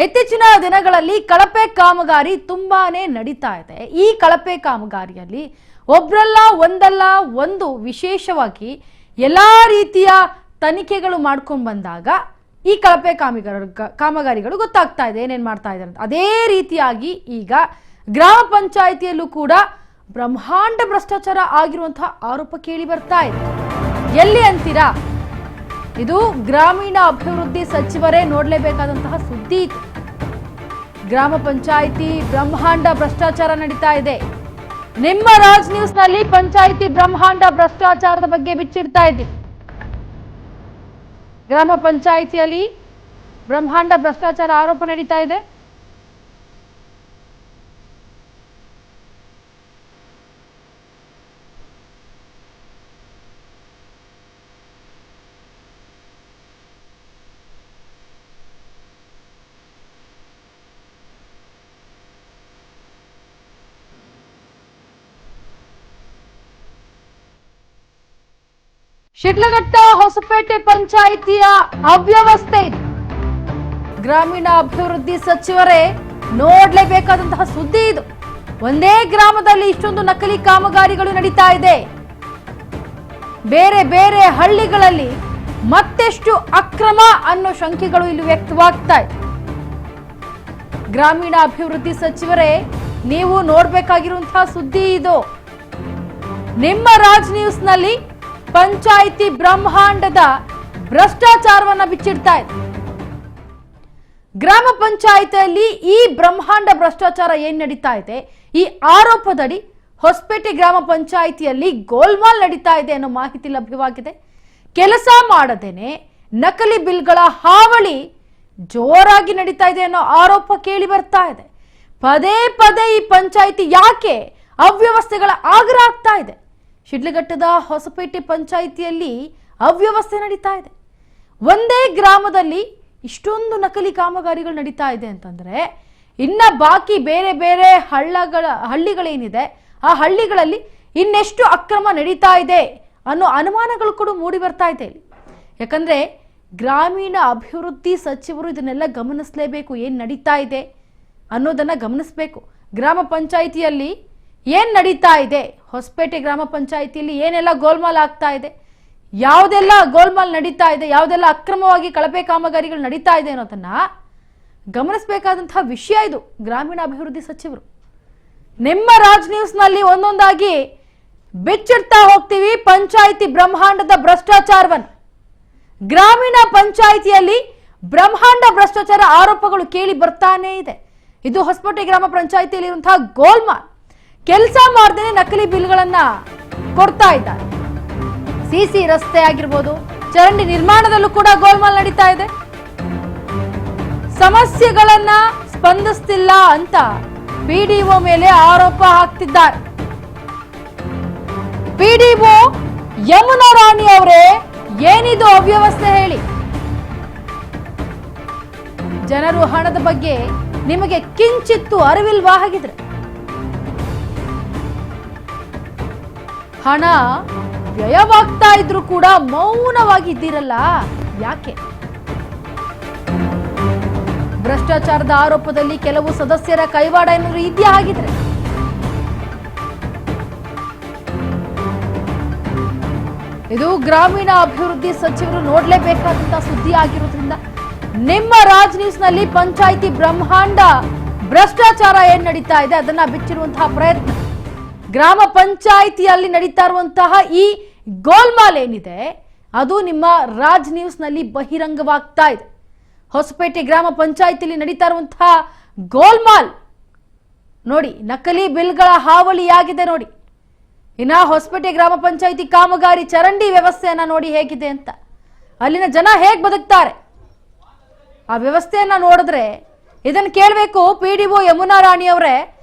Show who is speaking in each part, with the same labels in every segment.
Speaker 1: ಇತ್ತೀಚಿನ ದಿನಗಳಲ್ಲಿ ಕಳಪೆ ಕಾಮಗಾರಿ ತುಂಬಾನೇ ನಡೀತಾ ಇದೆ. ಈ ಕಳಪೆ ಕಾಮಗಾರಿಯಲ್ಲಿ ಒಬ್ರಲ್ಲ ಒಂದಲ್ಲ ಒಂದು ವಿಶೇಷವಾಗಿ ಎಲ್ಲಾ ರೀತಿಯ ತನಿಖೆಗಳು ಮಾಡ್ಕೊಂಡು ಬಂದಾಗ ಈ ಕಳಪೆ ಕಾಮಗಾರಿಗಳು ಗೊತ್ತಾಗ್ತಾ ಇದೆ ಏನೇನ್ ಮಾಡ್ತಾ ಇದ್ದಾರೆ ಅಂತ. ಅದೇ ರೀತಿಯಾಗಿ ಈಗ ಗ್ರಾಮ ಪಂಚಾಯಿತಿಯಲ್ಲೂ ಕೂಡ ಬ್ರಹ್ಮಾಂಡ ಭ್ರಷ್ಟಾಚಾರ ಆಗಿರುವಂತಹ ಆರೋಪ ಕೇಳಿ ಬರ್ತಾ ಇದೆ. ಎಲ್ಲಿ ಅಂತೀರಾ? ಇದು ಗ್ರಾಮೀಣ ಅಭಿವೃದ್ಧಿ ಸಚಿವರೇ ನೋಡಲೇಬೇಕಾದಂತಹ ಸುದ್ದಿ ಇತ್ತು. ಗ್ರಾಮ ಪಂಚಾಯಿತಿ ಬ್ರಹ್ಮಾಂಡ ಭ್ರಷ್ಟಾಚಾರ ನಡೀತಾ ಇದೆ. ನಿಮ್ಮ ರಾಜ್ ನ್ಯೂಸ್ ನಲ್ಲಿ ಪಂಚಾಯಿತಿ ಬ್ರಹ್ಮಾಂಡ ಭ್ರಷ್ಟಾಚಾರದ ಬಗ್ಗೆ ಬಿಚ್ಚಿಡ್ತಾ ಇದ್ದೀವಿ. ಗ್ರಾಮ ಪಂಚಾಯಿತಿಯಲ್ಲಿ ಬ್ರಹ್ಮಾಂಡ ಭ್ರಷ್ಟಾಚಾರ ಆರೋಪ ನಡೀತಾ ಇದೆ. ಶಿಡ್ಲಘಟ್ಟ ಹೊಸಪೇಟೆ ಪಂಚಾಯಿತಿಯ ಅವ್ಯವಸ್ಥೆ ಇದೆ. ಗ್ರಾಮೀಣ ಅಭಿವೃದ್ಧಿ ಸಚಿವರೇ ನೋಡ್ಲೇಬೇಕಾದಂತಹ ಸುದ್ದಿ ಇದು. ಒಂದೇ ಗ್ರಾಮದಲ್ಲಿ ಇಷ್ಟೊಂದು ನಕಲಿ ಕಾಮಗಾರಿಗಳು ನಡೀತಾ ಇದೆ. ಬೇರೆ ಬೇರೆ ಹಳ್ಳಿಗಳಲ್ಲಿ ಮತ್ತೆಷ್ಟು ಅಕ್ರಮ ಅನ್ನೋ ಶಂಕೆಗಳು ಇಲ್ಲಿ ವ್ಯಕ್ತವಾಗ್ತಾ ಇದೆ. ಗ್ರಾಮೀಣ ಅಭಿವೃದ್ಧಿ ಸಚಿವರೇ ನೀವು ನೋಡ್ಬೇಕಾಗಿರುವಂತಹ ಸುದ್ದಿ ಇದು. ನಿಮ್ಮ ರಾಜ್ ನ್ಯೂಸ್ ನಲ್ಲಿ ಪಂಚಾಯಿತಿ ಬ್ರಹ್ಮಾಂಡದ ಭ್ರಷ್ಟಾಚಾರವನ್ನ ಬಿಚ್ಚಿಡ್ತಾ ಇದೆ. ಗ್ರಾಮ ಪಂಚಾಯಿತಿಯಲ್ಲಿ ಈ ಬ್ರಹ್ಮಾಂಡ ಭ್ರಷ್ಟಾಚಾರ ಏನ್ ನಡೀತಾ ಇದೆ, ಈ ಆರೋಪದಡಿ ಹೊಸಪೇಟೆ ಗ್ರಾಮ ಪಂಚಾಯಿತಿಯಲ್ಲಿ ಗೋಲ್ಮಾಲ್ ನಡೀತಾ ಇದೆ ಅನ್ನೋ ಮಾಹಿತಿ ಲಭ್ಯವಾಗಿದೆ. ಕೆಲಸ ಮಾಡದೇನೆ ನಕಲಿ ಬಿಲ್ಗಳ ಹಾವಳಿ ಜೋರಾಗಿ ನಡೀತಾ ಇದೆ ಅನ್ನೋ ಆರೋಪ ಕೇಳಿ ಬರ್ತಾ ಇದೆ. ಪದೇ ಪದೇ ಈ ಪಂಚಾಯಿತಿ ಯಾಕೆ ಅವ್ಯವಸ್ಥೆಗಳ ಆಗ್ರ ಆಗ್ತಾ ಇದೆ? ಶಿಡ್ಲಘಟ್ಟದ ಹೊಸಪೇಟೆ ಪಂಚಾಯಿತಿಯಲ್ಲಿ ಅವ್ಯವಸ್ಥೆ ನಡೀತಾ ಇದೆ. ಒಂದೇ ಗ್ರಾಮದಲ್ಲಿ ಇಷ್ಟೊಂದು ನಕಲಿ ಕಾಮಗಾರಿಗಳು ನಡೀತಾ ಇದೆ ಅಂತಂದ್ರೆ ಇನ್ನ ಬಾಕಿ ಬೇರೆ ಬೇರೆ ಹಳ್ಳಿಗಳೇನಿದೆ ಆ ಹಳ್ಳಿಗಳಲ್ಲಿ ಇನ್ನೆಷ್ಟು ಅಕ್ರಮ ನಡೀತಾ ಇದೆ ಅನ್ನೋ ಅನುಮಾನಗಳು ಕೂಡ ಮೂಡಿ ಬರ್ತಾ ಇದೆ ಇಲ್ಲಿ. ಯಾಕಂದ್ರೆ ಗ್ರಾಮೀಣ ಅಭಿವೃದ್ಧಿ ಸಚಿವರು ಇದನ್ನೆಲ್ಲ ಗಮನಿಸಲೇಬೇಕು. ಏನ್ ನಡೀತಾ ಇದೆ ಅನ್ನೋದನ್ನ ಗಮನಿಸಬೇಕು. ಗ್ರಾಮ ಪಂಚಾಯಿತಿಯಲ್ಲಿ ಏನ್ ನಡೀತಾ ಇದೆ, ಹೊಸಪೇಟೆ ಗ್ರಾಮ ಪಂಚಾಯಿತಿಯಲ್ಲಿ ಏನೆಲ್ಲ ಗೋಲ್ಮಾಲ್ ಆಗ್ತಾ ಇದೆ, ಯಾವುದೆಲ್ಲ ಗೋಲ್ಮಾಲ್ ನಡೀತಾ ಇದೆ, ಯಾವುದೆಲ್ಲ ಅಕ್ರಮವಾಗಿ ಕಳಪೆ ಕಾಮಗಾರಿಗಳು ನಡೀತಾ ಇದೆ ಅನ್ನೋದನ್ನ ಗಮನಿಸಬೇಕಾದಂತಹ ವಿಷಯ ಇದು. ಗ್ರಾಮೀಣ ಅಭಿವೃದ್ಧಿ ಸಚಿವರು ನಿಮ್ಮ ರಾಜ್ ನ್ಯೂಸ್ ನಲ್ಲಿ ಒಂದೊಂದಾಗಿ ಬಿಚ್ಚಿಡ್ತಾ ಹೋಗ್ತೀವಿ ಪಂಚಾಯಿತಿ ಬ್ರಹ್ಮಾಂಡದ ಭ್ರಷ್ಟಾಚಾರವನ್ನು. ಗ್ರಾಮೀಣ ಪಂಚಾಯಿತಿಯಲ್ಲಿ ಬ್ರಹ್ಮಾಂಡ ಭ್ರಷ್ಟಾಚಾರ ಆರೋಪಗಳು ಕೇಳಿ ಬರ್ತಾನೆ ಇದೆ. ಇದು ಹೊಸಪೇಟೆ ಗ್ರಾಮ ಪಂಚಾಯಿತಿಯಲ್ಲಿ ಇರುವಂತಹ ಗೋಲ್ಮಾಲ್. ಕೆಲಸ ಮಾಡದೇನೆ ನಕಲಿ ಬಿಲ್ಗಳನ್ನ ಕೊಡ್ತಾ ಇದ್ದಾರೆ. ಸಿಸಿ ರಸ್ತೆ ಆಗಿರ್ಬೋದು, ಚರಂಡಿ ನಿರ್ಮಾಣದಲ್ಲೂ ಕೂಡ ಗೋಲ್ಮಾಲ್ ನಡೀತಾ ಇದೆ. ಸಮಸ್ಯೆಗಳನ್ನ ಸ್ಪಂದಿಸ್ತಿಲ್ಲ ಅಂತ ಪಿಡಿಒ ಮೇಲೆ ಆರೋಪ ಹಾಕ್ತಿದ್ದಾರೆ. ಪಿಡಿಒ ಯಮುನಾ ರಾಣಿ ಅವರೇ, ಏನಿದು ಅವ್ಯವಸ್ಥೆ ಹೇಳಿ? ಜನರು ಹಣದ ಬಗ್ಗೆ ನಿಮಗೆ ಕಿಂಚಿತ್ತು ಅರಿವಿಲ್ವಾ? ಹಾಗಿದ್ರೆ ಹಣ ವ್ಯಯವಾಗ್ತಾ ಇದ್ರು ಕೂಡ ಮೌನವಾಗಿದ್ದೀರಲ್ಲ, ಯಾಕೆ? ಭ್ರಷ್ಟಾಚಾರದ ಆರೋಪದಲ್ಲಿ ಕೆಲವು ಸದಸ್ಯರ ಕೈವಾಡ ಏನಾದ್ರು ಇದೆಯಾ? ಹಾಗಿದ್ರೆ ಇದು ಗ್ರಾಮೀಣ ಅಭಿವೃದ್ಧಿ ಸಚಿವರು ನೋಡ್ಲೇಬೇಕಾದಂತಹ ಸುದ್ದಿ ಆಗಿರೋದ್ರಿಂದ ನಿಮ್ಮ ರಾಜ್ ನ್ಯೂಸ್ ನಲ್ಲಿ ಪಂಚಾಯಿತಿ ಬ್ರಹ್ಮಾಂಡ ಭ್ರಷ್ಟಾಚಾರ ಏನ್ ನಡೀತಾ ಇದೆ ಅದನ್ನ ಬಿಚ್ಚಿರುವಂತಹ ಪ್ರಯತ್ನ. ಗ್ರಾಮ ಪಂಚಾಯಿತಿಯಲ್ಲಿ ನಡೀತಾ ಇರುವಂತಹ ಈ ಗೋಲ್ಮಾಲ್ ಏನಿದೆ ಅದು ನಿಮ್ಮ ರಾಜ್ ನ್ಯೂಸ್ ನಲ್ಲಿ ಬಹಿರಂಗವಾಗ್ತಾ ಇದೆ. ಹೊಸಪೇಟೆ ಗ್ರಾಮ ಪಂಚಾಯಿತಿಯಲ್ಲಿ ನಡೀತಾ ಇರುವಂತಹ ಗೋಲ್ಮಾಲ್ ನೋಡಿ, ನಕಲಿ ಬಿಲ್ಗಳ ಹಾವಳಿಯಾಗಿದೆ ನೋಡಿ. ಇನ್ನ ಹೊಸಪೇಟೆ ಗ್ರಾಮ ಪಂಚಾಯಿತಿ ಕಾಮಗಾರಿ ಚರಂಡಿ ವ್ಯವಸ್ಥೆಯನ್ನ ನೋಡಿ ಹೇಗಿದೆ ಅಂತ. ಅಲ್ಲಿನ ಜನ ಹೇಗ್ ಬದುಕ್ತಾರೆ ಆ ವ್ಯವಸ್ಥೆಯನ್ನ ನೋಡಿದ್ರೆ ಇದನ್ನ ಕೇಳಬೇಕು ಪಿಡಿಒ ಯಮುನಾ ರಾಣಿ ಅವರೇ.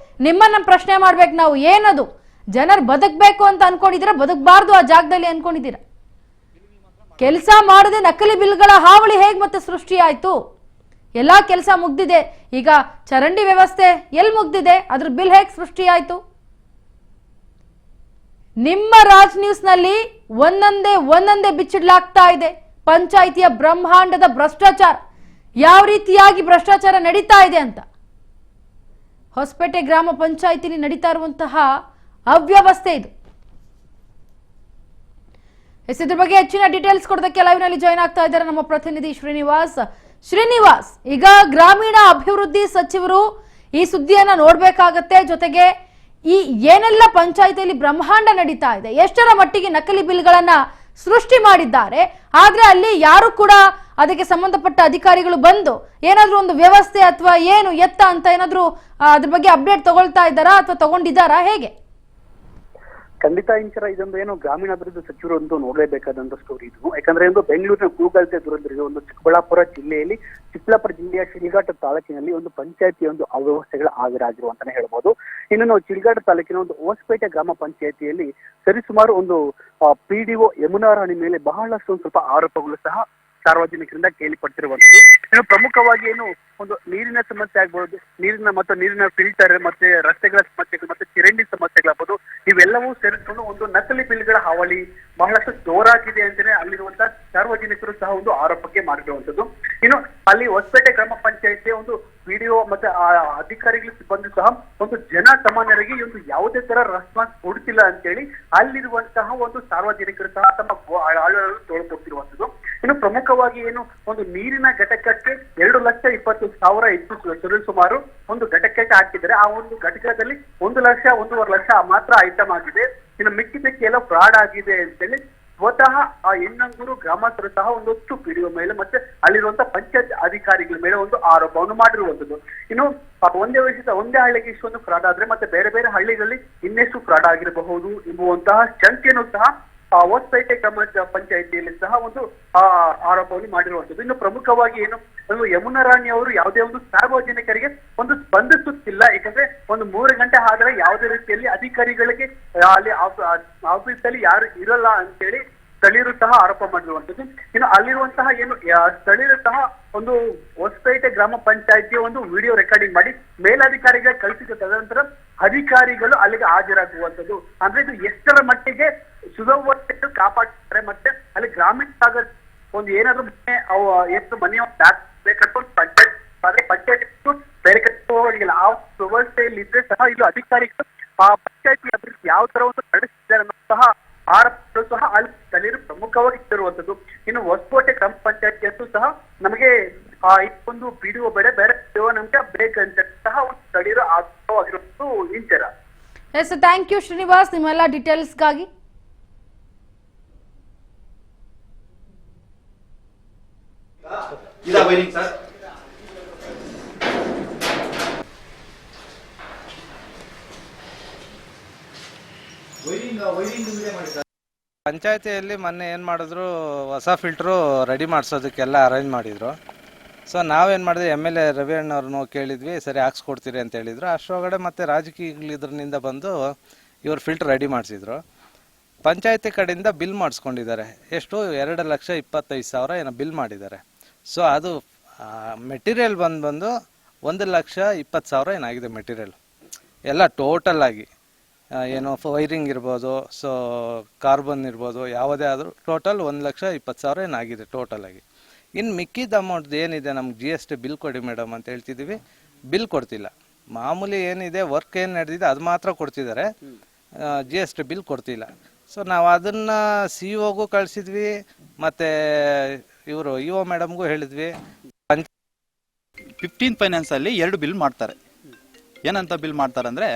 Speaker 1: ನಿಮ್ಮನ್ನ ಪ್ರಶ್ನೆ ಮಾಡ್ಬೇಕು ನಾವು. ಏನದು ಜನರು ಬದುಕಬೇಕು ಅಂತ ಅನ್ಕೊಂಡಿದ್ದೀರಾ, ಬದುಕಬಾರ್ದು ಆ ಜಾಗದಲ್ಲಿ ಅನ್ಕೊಂಡಿದ್ದೀರಾ? ಕೆಲಸ ಮಾಡದೆ ನಕಲಿ ಬಿಲ್ಗಳ ಹಾವಳಿ ಹೇಗೆ ಮತ್ತೆ ಸೃಷ್ಟಿ ಆಯ್ತು? ಎಲ್ಲಾ ಕೆಲಸ ಮುಗ್ದಿದೆ, ಈಗ ಚರಂಡಿ ವ್ಯವಸ್ಥೆ ಎಲ್ಲಿ ಮುಗ್ದಿದೆ, ಅದ್ರ ಬಿಲ್ ಹೇಗೆ ಸೃಷ್ಟಿ ಆಯ್ತು? ನಿಮ್ಮ ರಾಜ್ ನ್ಯೂಸ್ ನಲ್ಲಿ ಒಂದೊಂದೇ ಬಿಚ್ಚಿಡ್ಲಾಗ್ತಾ ಇದೆ ಪಂಚಾಯಿತಿಯ ಬ್ರಹ್ಮಾಂಡದ ಭ್ರಷ್ಟಾಚಾರ. ಯಾವ ರೀತಿಯಾಗಿ ಭ್ರಷ್ಟಾಚಾರ ನಡೀತಾ ಇದೆ ಅಂತ. ಹೊಸಪೇಟೆ ಗ್ರಾಮ ಪಂಚಾಯಿತಿಲಿ ನಡೀತಾ ಇರುವಂತಹ ಅವ್ಯವಸ್ಥೆ ಇದು. ಇದ್ರ ಬಗ್ಗೆ ಹೆಚ್ಚಿನ ಡೀಟೇಲ್ಸ್ ಕೊಡೋದಕ್ಕೆ ಲೈವ್ ನಲ್ಲಿ ಜಾಯ್ನ್ ಆಗ್ತಾ ಇದ್ದಾರೆ ನಮ್ಮ ಪ್ರತಿನಿಧಿ ಶ್ರೀನಿವಾಸ್. ಈಗ ಗ್ರಾಮೀಣ ಅಭಿವೃದ್ಧಿ ಸಚಿವರು ಈ ಸುದ್ದಿಯನ್ನ ನೋಡ್ಬೇಕಾಗತ್ತೆ. ಜೊತೆಗೆ ಈ ಏನೆಲ್ಲ ಪಂಚಾಯಿತಿಯಲ್ಲಿ ಬ್ರಹ್ಮಾಂಡ ನಡೀತಾ ಇದೆ, ಎಷ್ಟರ ಮಟ್ಟಿಗೆ ನಕಲಿ ಬಿಲ್ಗಳನ್ನ ಸೃಷ್ಟಿ ಮಾಡಿದ್ದಾರೆ, ಆದ್ರೆ ಅಲ್ಲಿ ಯಾರು ಕೂಡ ಅದಕ್ಕೆ ಸಂಬಂಧಪಟ್ಟ ಅಧಿಕಾರಿಗಳು ಬಂದು ಏನಾದ್ರೂ ಒಂದು ವ್ಯವಸ್ಥೆ ಅಥವಾ ಏನು ಎತ್ತ ಅಂತ ಏನಾದ್ರೂ ಅದ್ರ ಬಗ್ಗೆ ಅಪ್ಡೇಟ್ ತಗೊಳ್ತಾ ಇದ್ದಾರಾ ಅಥವಾ ತಗೊಂಡಿದ್ದಾರಾ, ಹೇಗೆ?
Speaker 2: ಖಂಡಿತ ಇಂಚರ ಇದೊಂದು ಏನು ಗ್ರಾಮೀಣಾಭಿವೃದ್ಧಿ ಸಚಿವರು ಒಂದು ನೋಡಲೇಬೇಕಾದಂತ ಸ್ಟೋರಿ ಇದು. ಯಾಕಂದ್ರೆ ಒಂದು ಬೆಂಗಳೂರಿನ ಗೂಗಲ್ತೆ ದೂರದಲ್ಲಿರುವ ಒಂದು ಚಿಕ್ಕಬಳ್ಳಾಪುರ ಜಿಲ್ಲೆಯ ಶಿಲ್ಘಾಟ ತಾಲೂಕಿನಲ್ಲಿ ಒಂದು ಪಂಚಾಯತಿ ಒಂದು ಅವ್ಯವಸ್ಥೆಗಳ ಆಗಿರುವ ಅಂತಾನೆ ಹೇಳ್ಬೋದು. ಇನ್ನು ನಾವು ಶಿಲ್ಘಾಟ ತಾಲೂಕಿನ ಒಂದು ಹೊಸಪೇಟೆ ಗ್ರಾಮ ಪಂಚಾಯತಿಯಲ್ಲಿ ಸರಿಸುಮಾರು ಒಂದು PDO ಯಮುನಾ ರಾಣಿ ಮೇಲೆ ಬಹಳಷ್ಟು ಸ್ವಲ್ಪ ಆರೋಪಗಳು ಸಹ ಸಾರ್ವಜನಿಕರಿಂದ ಕೇಳಿಪಟ್ಟಿರುವಂತದ್ದು. ಇನ್ನು ಪ್ರಮುಖವಾಗಿ ಏನು ಒಂದು ನೀರಿನ ಸಮಸ್ಯೆ ಆಗ್ಬಹುದು, ನೀರಿನ ಫಿಲ್ಟರ್, ಮತ್ತೆ ರಸ್ತೆಗಳ ಸಮಸ್ಯೆಗಳು, ಮತ್ತೆ ಚರಂಡಿ ಸಮಸ್ಯೆಗಳಾಗಬಹುದು, ಇವೆಲ್ಲವೂ ಸೇರಿಕೊಂಡು ಒಂದು ನಕಲಿ ಬಿಲ್ಗಳ ಹಾವಳಿ ಬಹಳಷ್ಟು ಜೋರಾಗಿದೆ ಅಂತಾನೆ ಅಲ್ಲಿರುವಂತಹ ಸಾರ್ವಜನಿಕರು ಸಹ ಒಂದು ಆರೋಪಕ್ಕೆ ಮಾಡಿರುವಂತದ್ದು. ಇನ್ನು ಅಲ್ಲಿ ಹೊಸಪೇಟೆ ಗ್ರಾಮ ಪಂಚಾಯತಿಯ ಒಂದು PDO ಮತ್ತೆ ಅಧಿಕಾರಿಗಳ ಸಿಬ್ಬಂದಿ ಸಹ ಒಂದು ಜನಸಾಮಾನ್ಯರಿಗೆ ಒಂದು ಯಾವುದೇ ತರ ರೆಸ್ಪಾನ್ಸ್ ಕೊಡ್ತಿಲ್ಲ ಅಂತೇಳಿ ಅಲ್ಲಿರುವಂತಹ ಒಂದು ಸಾರ್ವಜನಿಕರು ಸಹ ತಮ್ಮ ಆಳಲು ತೋಳ್ಕೊಡ್ತಿರುವಂತದ್ದು. ಇನ್ನು ಪ್ರಮುಖವಾಗಿ ಏನು ಒಂದು ನೀರಿನ ಘಟಕಕ್ಕೆ 2,20,000 ಇತ್ತು ಸುಮಾರು ಒಂದು ಘಟಕಕ್ಕೆ ಹಾಕಿದರೆ, ಆ ಒಂದು ಘಟಕದಲ್ಲಿ 1 ಲಕ್ಷ 1.5 ಲಕ್ಷ ಮಾತ್ರ ಐಟಮ್ ಆಗಿದೆ. ಇನ್ನು ಮಿಕ್ಕಿ ಎಲ್ಲ ಫ್ರಾಡ್ ಆಗಿದೆ ಅಂತೇಳಿ ಸ್ವತಃ ಆ ಹೆಣ್ಣಂಗೂರು ಗ್ರಾಮಸ್ಥರು ಸಹ ಒಂದೊತ್ತು PDO ಮೇಲೆ ಮತ್ತೆ ಅಲ್ಲಿರುವಂತಹ ಪಂಚಾಯತ್ ಅಧಿಕಾರಿಗಳ ಮೇಲೆ ಒಂದು ಆರೋಪವನ್ನು ಮಾಡಿರುವಂತದ್ದು. ಇನ್ನು ಒಂದೇ ಹಳ್ಳಿಗೆ ಇಷ್ಟೊಂದು ಫ್ರಾಡ್ ಆದ್ರೆ ಮತ್ತೆ ಬೇರೆ ಬೇರೆ ಹಳ್ಳಿಗಳಲ್ಲಿ ಇನ್ನೆಷ್ಟು ಫ್ರಾಡ್ ಆಗಿರಬಹುದು ಎಂಬುವಂತಹ ಶಂಕೆಯನ್ನು ಸಹ ಹೊಸಪೇಟೆ ಗ್ರಾಮ ಪಂಚಾಯತಿಯಲ್ಲಿ ಸಹ ಒಂದು ಆರೋಪವನ್ನು ಮಾಡಿರುವಂತದ್ದು. ಇನ್ನು ಪ್ರಮುಖವಾಗಿ ಏನು ಯಮುನಾ ರಾಣಿ ಅವರು ಯಾವುದೇ ಒಂದು ಸಾರ್ವಜನಿಕರಿಗೆ ಒಂದು ಸ್ಪಂದಿಸುತ್ತಿಲ್ಲ. ಯಾಕಂದ್ರೆ ಒಂದು 3 ಗಂಟೆ ಆದ್ರೆ ಯಾವುದೇ ರೀತಿಯಲ್ಲಿ ಅಧಿಕಾರಿಗಳಿಗೆ ಅಲ್ಲಿ ಆಫೀಸ್ ಅಲ್ಲಿ ಯಾರು ಇರಲ್ಲ ಅಂತೇಳಿ ಸ್ಥಳೀಯರು ಸಹ ಆರೋಪ ಮಾಡಿರುವಂತದ್ದು. ಇನ್ನು ಅಲ್ಲಿರುವಂತಹ ಏನು ಸ್ಥಳೀಯರು ಸಹ ಒಂದು ಹೊಸಪೇಟೆ ಗ್ರಾಮ ಪಂಚಾಯತಿಯ ಒಂದು ವಿಡಿಯೋ ರೆಕಾರ್ಡಿಂಗ್ ಮಾಡಿ ಮೇಲಧಿಕಾರಿಗೆ ಕಳಿಸಿದ ತದನಂತರ ಅಧಿಕಾರಿಗಳು ಅಲ್ಲಿಗೆ ಹಾಜರಾಗುವಂತದ್ದು. ಅಂದ್ರೆ ಇದು ಎಷ್ಟರ ಮಟ್ಟಿಗೆ ಸುವ್ಯವಸ್ಥೆ ಕಾಪಾಡ್ತಾರೆ, ಮತ್ತೆ ಅಲ್ಲಿ ಗ್ರಾಮೀಣ ಭಾಗದ ಒಂದು ಏನಾದ್ರು ಮನೆಯ ಪಂಚಾಯತ್ ಬೇರೆ ಕಟ್ಟೋಗಿಲ್ಲ ಆ ವ್ಯವಸ್ಥೆಯಲ್ಲಿ ಇದ್ರೆ ಸಹ ಇಲ್ಲಿ ಅಧಿಕಾರಿಗಳು ಆ ಪಂಚಾಯತಿ ಅಭಿವೃದ್ಧಿ ಯಾವ ತರ ಒಂದು ನಡೆಸಿದ್ದಾರೆ ಅನ್ನೋ ಸಹ ಆರೋಪಗಳು ಸಹ ಅಲ್ಲಿ ಸ್ಥಳೀಯರು ಪ್ರಮುಖವಾಗಿ ಇಟ್ಟಿರುವಂತದ್ದು. ಇನ್ನು ಹೊಸಕೋಟೆ ಗ್ರಾಮ ಪಂಚಾಯತಿಯಲ್ಲೂ ಸಹ ನಮಗೆ ಒಂದು PDO ಬೇರೆ PDO ನಮ್ಗೆ ಬೇಕಂತ ಸಹ ಒಂದು ಸ್ಥಳೀಯರು ಆರೋಪವಾಗಿರುವುದು ಇಂಚರ.
Speaker 1: ಎಸ್, ಥ್ಯಾಂಕ್ ಯು ಶ್ರೀನಿವಾಸ್ ನಿಮ್ಮೆಲ್ಲ ಡೀಟೇಲ್ಸ್ಗಾಗಿ.
Speaker 3: ಪಂಚಾಯತಿಯಲ್ಲಿ ಮೊನ್ನೆ ಏನು ಮಾಡಿದ್ರು, ಹೊಸ ಫಿಲ್ಟ್ರು ರೆಡಿ ಮಾಡಿಸೋದಕ್ಕೆಲ್ಲ ಅರೇಂಜ್ ಮಾಡಿದ್ರು. ಸೊ ನಾವೇನು ಮಾಡಿದ್ವಿ, MLA ರವಿ ಅಣ್ಣವ್ರನ್ನು ಕೇಳಿದ್ವಿ, ಸರಿ ಹಾಕ್ಸ್ಕೊಡ್ತೀರಿ ಅಂತ ಹೇಳಿದ್ರು. ಅಷ್ಟರೊಳಗಡೆ ಮತ್ತೆ ರಾಜಕೀಯಗಳಿದ್ರಿಂದ ಬಂದು ಇವ್ರು ಫಿಲ್ಟರ್ ರೆಡಿ ಮಾಡಿಸಿದ್ರು. ಪಂಚಾಯತಿ ಕಡೆಯಿಂದ ಬಿಲ್ ಮಾಡಿಸ್ಕೊಂಡಿದ್ದಾರೆ. ಎಷ್ಟು 2,25,000 ಏನೋ ಬಿಲ್ ಮಾಡಿದ್ದಾರೆ. ಸೊ ಅದು ಮೆಟೀರಿಯಲ್ ಬಂದು 1,20,000 ಏನಾಗಿದೆ ಮೆಟೀರಿಯಲ್ ಎಲ್ಲ ಟೋಟಲ್ ಆಗಿ. ಏನು ವೈರಿಂಗ್ ಇರ್ಬೋದು, ಸೊ ಕಾರ್ಬನ್ ಇರ್ಬೋದು, ಯಾವುದೇ ಆದರೂ ಟೋಟಲ್ 1,20,000 ಏನಾಗಿದೆ ಟೋಟಲ್ ಆಗಿ. ಇನ್ನು ಮಿಕ್ಕಿದ ಅಮೌಂಟ್ ಏನಿದೆ ನಮ್ಗೆ GST ಬಿಲ್ ಕೊಡಿ ಮೇಡಮ್ ಅಂತ ಹೇಳ್ತಿದ್ದೀವಿ, ಬಿಲ್ ಕೊಡ್ತಿಲ್ಲ. ಮಾಮೂಲಿ ಏನಿದೆ ವರ್ಕ್ ಏನು ನಡೆದಿದೆ ಅದು ಮಾತ್ರ ಕೊಡ್ತಿದ್ದಾರೆ, GST ಬಿಲ್ ಕೊಡ್ತಿಲ್ಲ. ಸೊ ನಾವು ಅದನ್ನು CEO ಕಳಿಸಿದ್ವಿ, ಮತ್ತು ಇವರು EO ಮೇಡಮ್ಗೂ ಹೇಳಿದ್ವಿ.
Speaker 4: 15 ಫೈನಾನ್ಸಲ್ಲಿ 2 ಬಿಲ್ ಮಾಡ್ತಾರೆ. ಏನಂತ ಬಿಲ್ ಮಾಡ್ತಾರೆ ಅಂದರೆ,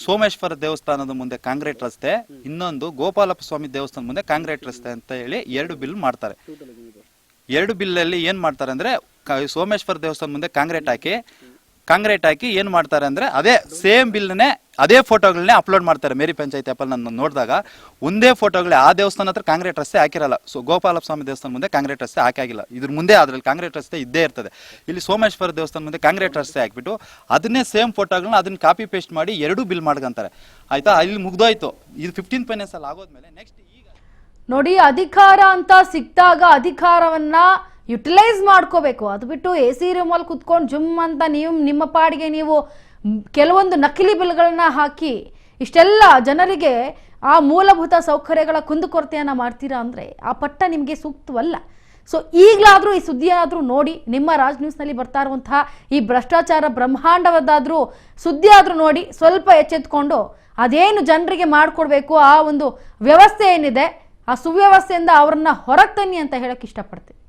Speaker 4: ಸೋಮೇಶ್ವರ ದೇವಸ್ಥಾನದ ಮುಂದೆ ಕಾಂಕ್ರೀಟ್ ರಸ್ತೆ, ಇನ್ನೊಂದು ಗೋಪಾಲಪ್ಪ ಸ್ವಾಮಿ ದೇವಸ್ಥಾನದ ಮುಂದೆ ಕಾಂಕ್ರೀಟ್ ರಸ್ತೆ ಅಂತ ಹೇಳಿ 2 ಬಿಲ್ ಮಾಡ್ತಾರೆ. 2 ಬಿಲ್ಲಲ್ಲಿ ಏನು ಮಾಡ್ತಾರೆ ಅಂದರೆ, ಸೋಮೇಶ್ವರ ದೇವಸ್ಥಾನದ ಮುಂದೆ ಕಾಂಕ್ರೀಟ್ ಹಾಕಿ ಏನು ಮಾಡ್ತಾರೆ ಅಂದರೆ, ಅದೇ ಸೇಮ್ ಬಿಲ್ನೇ ಅದೇ ಫೋಟೋಗಳನ್ನೇ ಅಪ್ಲೋಡ್ ಮಾಡ್ತಾರೆ. ಮೇರಿ ಪಂಚಾಯತ್ ಆ್ಯಪಲ್ಲಿ ನಾನು ನೋಡಿದಾಗ ಒಂದೇ ಫೋಟೋಗಳೇ ಆ ದೇವಸ್ಥಾನ ಹತ್ರ ಕಾಂಕ್ರೀಟ್ ರಸ್ತೆ ಹಾಕಿರಲ್ಲ. ಸೊ ಗೋಪಾಲಪ್ಪ ಸ್ವಾಮಿ ದೇವಸ್ಥಾನ ಮುಂದೆ ಕಾಂಕ್ರೀಟ್ ರಸ್ತೆ ಹಾಕಿಲ್ಲ, ಇದ್ರ ಮುಂದೆ ಅದ್ರಲ್ಲಿ ಕಾಂಕ್ರೀಟ್ ರಸ್ತೆ ಇದ್ದೇ ಇರ್ತದೆ. ಇಲ್ಲಿ ಸೋಮೇಶ್ವರ ದೇವಸ್ಥಾನ ಮುಂದೆ ಕಾಂಕ್ರೀಟ್ ರಸ್ತೆ ಹಾಕಿಬಿಟ್ಟು ಅದನ್ನೇ ಸೇಮ್ ಫೋಟೋಗಳನ್ನ ಅದನ್ನ ಕಾಪಿ ಪೇಸ್ಟ್ ಮಾಡಿ 2 ಬಿಲ್ ಮಾಡ್ಕೊಂತಾರೆ. ಆಯ್ತಾ, ಇಲ್ಲಿ ಮುಗ್ದೋಯ್ತು. ಇದು 15 ಫೈನಾನ್ಸಲ್ಲಿ ಆಗೋದ್ಮೇಲೆ ನೆಕ್ಸ್ಟ್ ಈಗ
Speaker 1: ನೋಡಿ, ಅಧಿಕಾರ ಅಂತ ಸಿಕ್ತಾಗ ಅಧಿಕಾರವನ್ನ ಯುಟಿಲೈಸ್ ಮಾಡ್ಕೋಬೇಕು. ಅದು ಬಿಟ್ಟು AC ರೂಮಲ್ಲಿ ಕುತ್ಕೊಂಡು ಜುಮ್ ಅಂತ ನಿಮ್ಮ ಪಾಡಿಗೆ ನೀವು ಕೆಲವೊಂದು ನಕಲಿ ಬಿಲ್ಗಳನ್ನ ಹಾಕಿ ಇಷ್ಟೆಲ್ಲ ಜನರಿಗೆ ಆ ಮೂಲಭೂತ ಸೌಕರ್ಯಗಳ ಕುಂದುಕೊರತೆಯನ್ನ ಮಾಡ್ತೀರಾ ಅಂದ್ರೆ ಆ ಪಟ್ಟ ನಿಮಗೆ ಸೂಕ್ತವಲ್ಲ. ಸೊ ಈಗಲಾದರೂ ಈ ಸುದ್ದಿಯಾದರೂ ನೋಡಿ, ನಿಮ್ಮ ರಾಜ್ ನ್ಯೂಸ್ನಲ್ಲಿ ಬರ್ತಾ ಇರುವಂತಹ ಈ ಭ್ರಷ್ಟಾಚಾರ ಬ್ರಹ್ಮಾಂಡವಾದ್ರೂ ಸುದ್ದಿ ಆದರೂ ನೋಡಿ ಸ್ವಲ್ಪ ಎಚ್ಚೆತ್ಕೊಂಡು ಅದೇನು ಜನರಿಗೆ ಮಾಡಿಕೊಡ್ಬೇಕು ಆ ಒಂದು ವ್ಯವಸ್ಥೆ ಏನಿದೆ ಆ ಸುವ್ಯವಸ್ಥೆಯಿಂದ ಅವರನ್ನ ಹೊರಗೆ ತನ್ನಿ ಅಂತ ಹೇಳಕ್ ಇಷ್ಟಪಡ್ತೀನಿ.